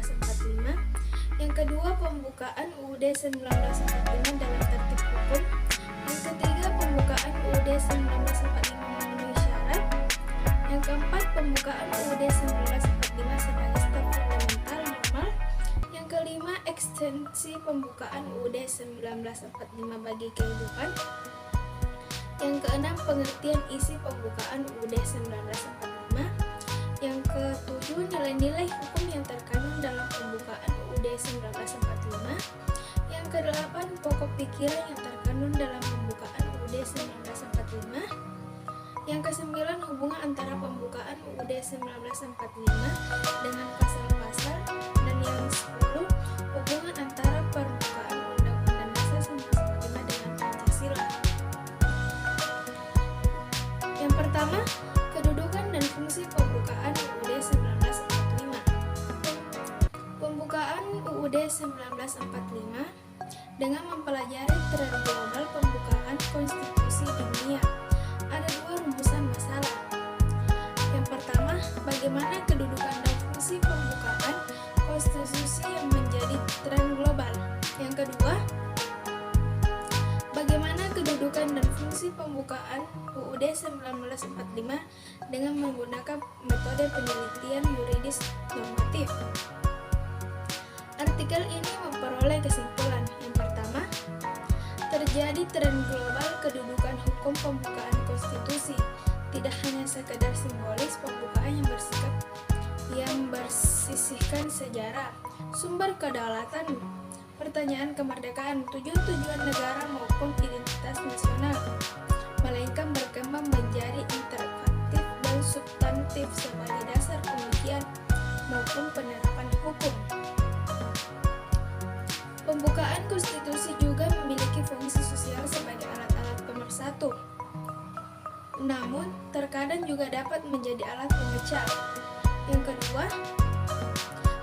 1945. Yang kedua, pembukaan UUD 1945 dalam tertib hukum. Yang ketiga, pembukaan UUD 1945 memenuhi syarat. Yang keempat, pembukaan UUD 1945 sebagai staf fundamental normal. Yang kelima, ekstensi pembukaan UUD 1945 bagi kehidupan. Yang keenam, pengertian isi pembukaan UUD 1945. Yang ketujuh, nilai-nilai hukum yang terkandung dalam pembukaan UUD 1945. Yang kedelapan, pokok pikiran yang terkandung dalam pembukaan UUD 1945. Yang kesembilan, hubungan antara pembukaan UUD 1945 dengan pasal-pasal. Dan yang 10, hubungan antara pembukaan Undang-Undang Dasar 1945 dengan Pancasila. Yang pertama, kedudukan dan fungsi pembukaan UUD 1945. Pembukaan UUD 1945 dengan mempelajari tren global pembukaan konstitusi dunia. Ada dua rumusan masalah. Yang pertama, bagaimana kedudukan dan fungsi pembukaan konstitusi yang menjadi tren global. Yang kedua, bagaimana kedudukan dan fungsi pembukaan UUD 1945 dengan menggunakan metode penelitian yuridis normatif. Artikel ini memperoleh kesimpulan. Yang pertama, terjadi tren global kedudukan hukum pembukaan konstitusi, tidak hanya sekedar simbolis pembukaan yang bersisihkan sejarah, sumber kedaulatan, pertanyaan kemerdekaan, tujuan negara maupun identitas nasional, melainkan berkembang menjadi interaktif dan substantif sebagai dasar pengujian maupun penerapan hukum. Pembukaan konstitusi juga memiliki fungsi sosial sebagai alat-alat pemersatu. Namun, terkadang juga dapat menjadi alat pemecah. Yang kedua,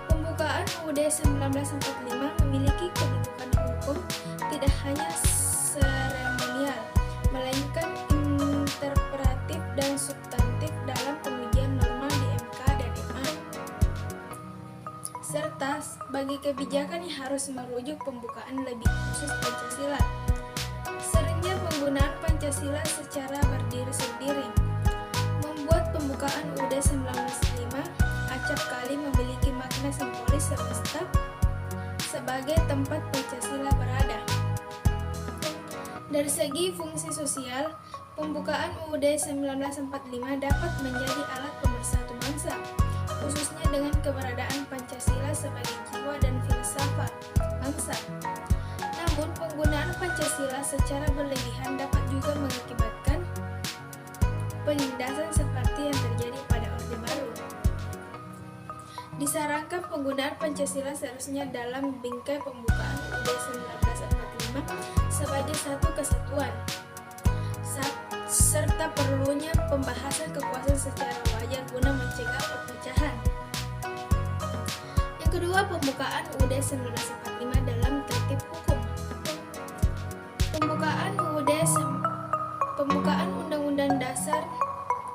pembukaan UUD 1945 memiliki kedudukan hukum tidak hanya seremonial, melainkan interpretatif dan substantif dalam pengujian normal di MK dan MA. Serta bagi kebijakan yang harus merujuk pembukaan lebih khusus Pancasila. Seringnya penggunaan Pancasila secara berdiri sendiri membuat pembukaan UUD 1945 acap kali memiliki makna simbolis semesta sebagai tempat Pancasila berada. Dari segi fungsi sosial, pembukaan UUD 1945 dapat menjadi alat pemersatu bangsa, khususnya dengan keberadaan Pancasila sebagai jiwa dan filsafat bangsa. Namun, penggunaan Pancasila secara berlebihan dapat juga mengakibatkan penindasan seperti yang terjadi pada Orde Baru. Disarankan penggunaan Pancasila seharusnya dalam bingkai pembukaan UUD 1945 sebagai satu kesatuan, serta perlunya pembahasan kekuasaan secara wajar guna mencegah perpecahan. Yang kedua, pembukaan UUD 1945 dalam tertib hukum. Pembukaan Undang-Undang Dasar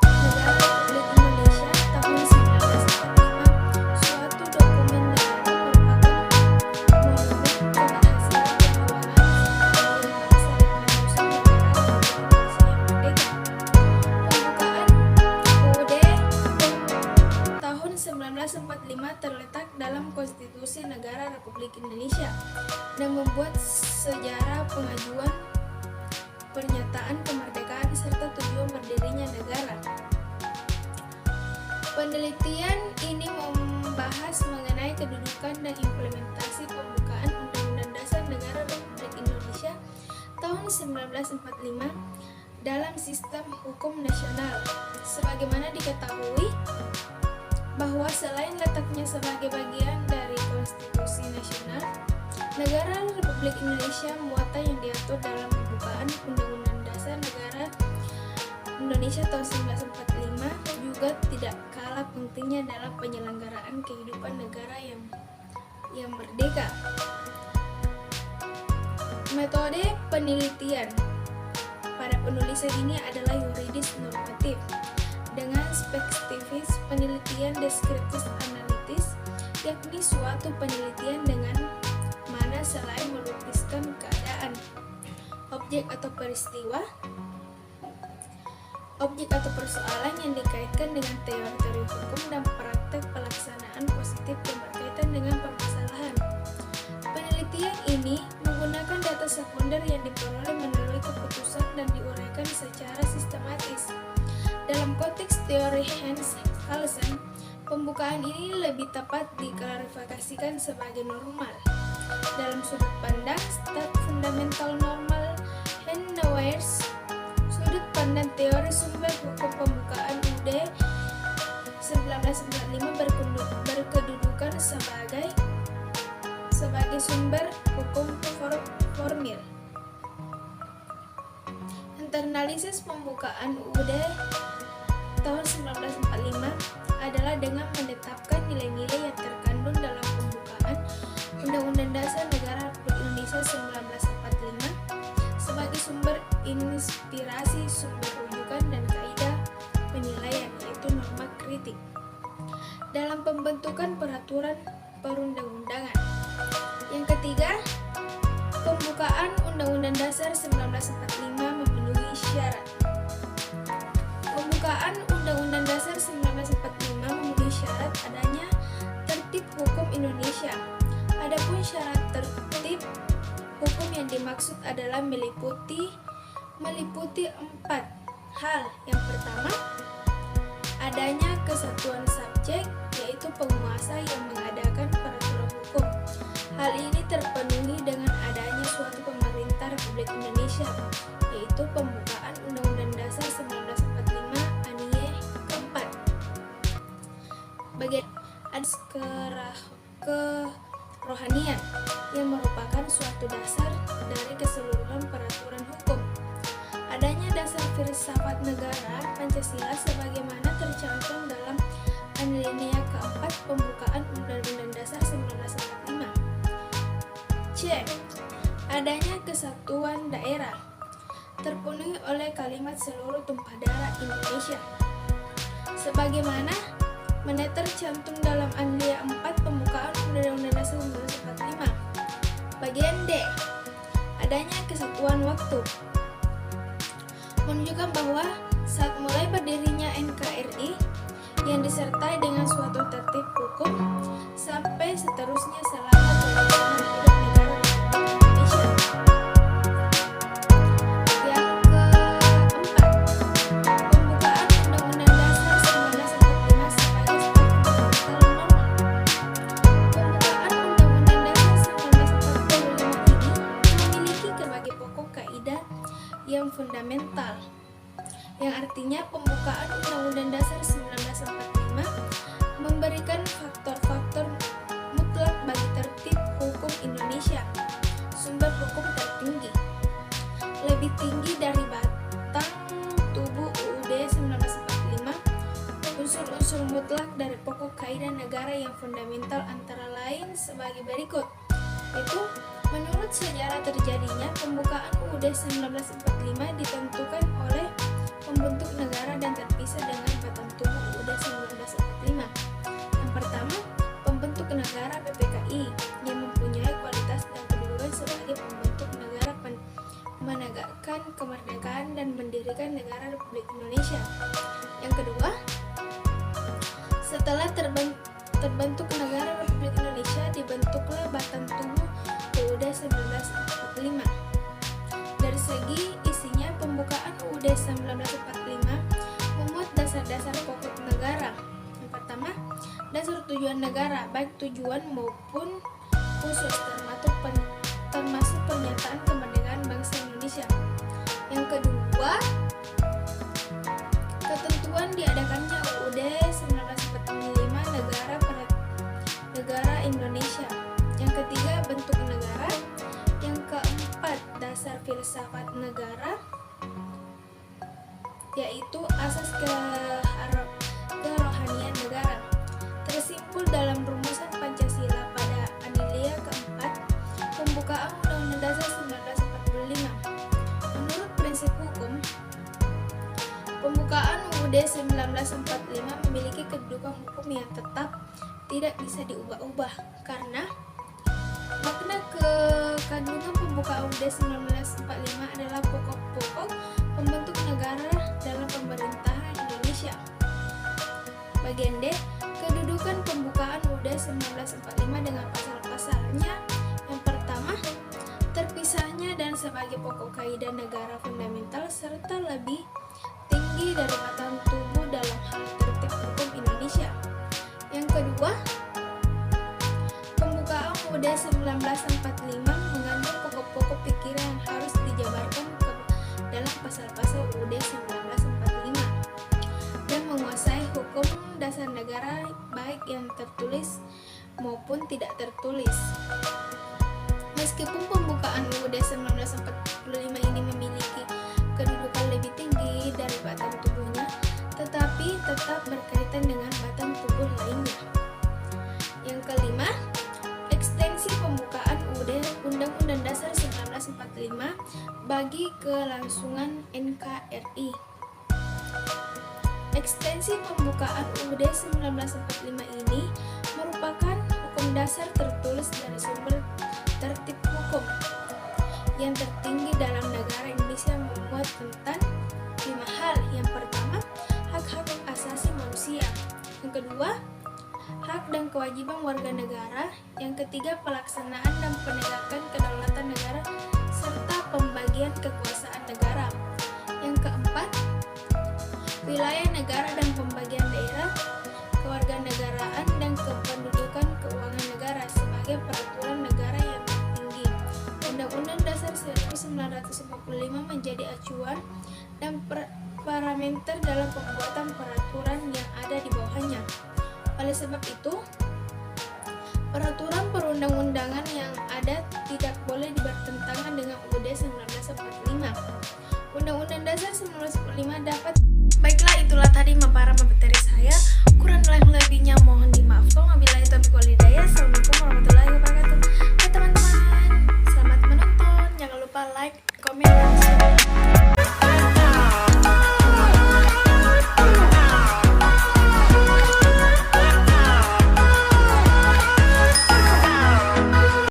Negara Republik Indonesia tahun 1945 suatu dokumen negara merupakan monumen keberhasilan perjuangan bangsa dan manusia negara Indonesia yang merdeka. Pembukaan UUD tahun 1945 terletak dalam Konstitusi Negara Republik Indonesia dan membuat sejarah pengajuan pernyataan kemerdekaan serta tujuan berdirinya negara. Penelitian ini membahas mengenai kedudukan dan implementasi pembukaan Undang-Undang Dasar Negara Republik Indonesia tahun 1945 dalam sistem hukum nasional. Sebagaimana diketahui bahwa selain letaknya sebagai bagian dari konstitusi nasional, negara Republik Indonesia muatan yang diatur dalam pembukaan Undang-Undang Dasar Negara Indonesia tahun 1945 juga tidak kalah pentingnya dalam penyelenggaraan kehidupan negara yang merdeka. Metode penelitian pada penulisan ini adalah yuridis normatif dengan spesifis, penelitian deskriptif analitis, yakni suatu penelitian dengan mana selain melukiskan keadaan, objek atau peristiwa, objek atau persoalan yang dikaitkan dengan teori-teori hukum dan praktek pelaksanaan positif yang berkaitan dengan permasalahan. Penelitian ini menggunakan data sekunder yang diperoleh melalui keputusan dan diuraikan secara sistematis. Dalam konteks teori Hans Kelsen, pembukaan ini lebih tepat diklarifikasikan sebagai normal. Dalam sudut pandang stat fundamental normal Hennewer's, sudut pandang teori sumber hukum pembukaan UUD 1945 berkedudukan sebagai sumber hukum formil. Internalisis pembukaan UUD tahun 1945 adalah dengan menetapkan nilai-nilai yang terkandung dalam pembukaan Undang-Undang Dasar Negara Republik Indonesia 1945 sebagai sumber inspirasi, sumber rujukan, dan kaidah penilaian, yaitu norma kritik dalam pembentukan peraturan perundang-undangan. Yang ketiga, pembukaan Undang-Undang Dasar 1945 memenuhi syarat. Pembukaan Undang-Undang Dasar 1945 memenuhi syarat adanya tertib hukum Indonesia. Adapun syarat tertib hukum yang dimaksud adalah meliputi 4 hal. Yang pertama, adanya kesatuan subjek, yaitu penguasa yang mengadakan peraturan hukum. Hal ini terpenuhi dengan adanya suatu pemerintah Republik Indonesia, yaitu pembukaan Undang-Undang Dasar 1945 Anie keempat. Bagian kerohanian yang merupakan suatu dasar dari keseluruhan peraturan hukum. Adanya dasar filsafat negara Pancasila sebagaimana tercantum dalam alinea keempat pembukaan Undang-Undang Dasar 1945. C. Adanya kesatuan daerah terpenuhi oleh kalimat seluruh tumpah darah Indonesia sebagaimana tercantum dalam alinea 4 pembukaan Undang-Undang Dasar 1945. Bagian D. Adanya kesatuan waktu menunjukkan bahwa saat mulai berdirinya NKRI yang disertai dengan suatu tertib hukum sampai seterusnya selama pelaksanaan hidup negara Indonesia. Yang keempat, pembukaan Undang-Undang Dasar 1945 sebagai staf fundamental normal. Pembukaan Undang-Undang Dasar 1945 ini memiliki berbagai pokok kaidah yang fundamental, yang artinya pembukaan Undang-Undang Dasar 1945 memberikan faktor-faktor mutlak bagi tertib hukum Indonesia, sumber hukum tertinggi, lebih tinggi dari batang tubuh UUD 1945, unsur-unsur mutlak dari pokok kaidah negara yang fundamental antara lain sebagai berikut, yaitu menurut sejarah terjadinya pembukaan UUD 1945 ditentukan oleh pembentuk negara dan terpisah dengan batang tubuh UUD 1945. Yang pertama, pembentuk negara PPKI yang mempunyai kualitas dan kedudukan sebagai pembentuk negara menegakkan kemerdekaan dan mendirikan negara Republik Indonesia. Yang kedua, setelah terbentuk negara Republik Indonesia, dibentuklah batang tubuh UUD 1945. Dari segi isinya, pembukaan UUD 1945 memuat dasar-dasar pokok negara. Yang pertama, dasar tujuan negara, baik tujuan maupun khusus, termasuk pernyataan kemerdekaan bangsa Indonesia. Yang kedua, ketentuan diadakannya UUD 1945 negara Indonesia. Yang ketiga, bentuk negara. Yang keempat, dasar filsafat negara, yaitu asas kerohanian negara, tersimpul dalam rumusan Pancasila pada alinea keempat pembukaan Undang-Undang Dasar 1945. Menurut prinsip hukum, pembukaan UUD 1945 memiliki kedudukan hukum yang tetap tidak bisa diubah-ubah karena makna kandungan pembukaan UUD 1945 adalah pokok-pokok pembentuk negara dalam pemerintahan Indonesia. Bagian D, kedudukan pembukaan UUD 1945 dengan pasal-pasalnya. Yang pertama, terpisahnya dan sebagai pokok kaidah negara fundamental serta lebih tinggi dari batang tubuh dalam hal tertib hukum Indonesia. Yang kedua, pembukaan UUD 1945 mengandung pokok-pokok pikiran yang harus dijabarkan dalam pasal-pasal UUD 1945 dan menguasai hukum dasar negara baik yang tertulis maupun tidak tertulis. Meskipun pembukaan UUD 1945 ini memiliki kedudukan lebih tinggi dari batang tubuhnya, tetapi tetap berkaitan dengan batang tubuh lainnya. Yang kelima, ekstensi pembukaan UUD Undang-Undang Dasar 1945 bagi kelangsungan NKRI. Ekstensi pembukaan UUD 1945 ini merupakan hukum dasar tertulis dari sumber tertib hukum yang tertinggi dalam negara Indonesia, memuat tentang 5 hal. Yang pertama, hak-hak asasi manusia. Yang kedua, hak dan kewajiban warga negara. Yang ketiga, pelaksanaan dan penegakan kedaulatan negara serta pembagian kekuasaan negara. Yang keempat, wilayah negara dan pembagian daerah, kewarganegaraan dan kependudukan keuangan negara sebagai peraturan negara yang tertinggi. Undang-Undang Dasar 1945 menjadi acuan dan parameter dalam pembuatan peraturan yang ada di bawahnya. Oleh sebab itu, peraturan perundang-undangan yang ada tidak boleh bertentangan dengan UUD 1945. Undang-Undang Dasar 1945 dapat. Baiklah, itulah tadi para materi saya. Kurang lebihnya mohon dimaafkan. Wabillahi taufiq wal hidayah. Assalamualaikum warahmatullahi wabarakatuh. Teman-teman, selamat menonton. Jangan lupa like, komen, dan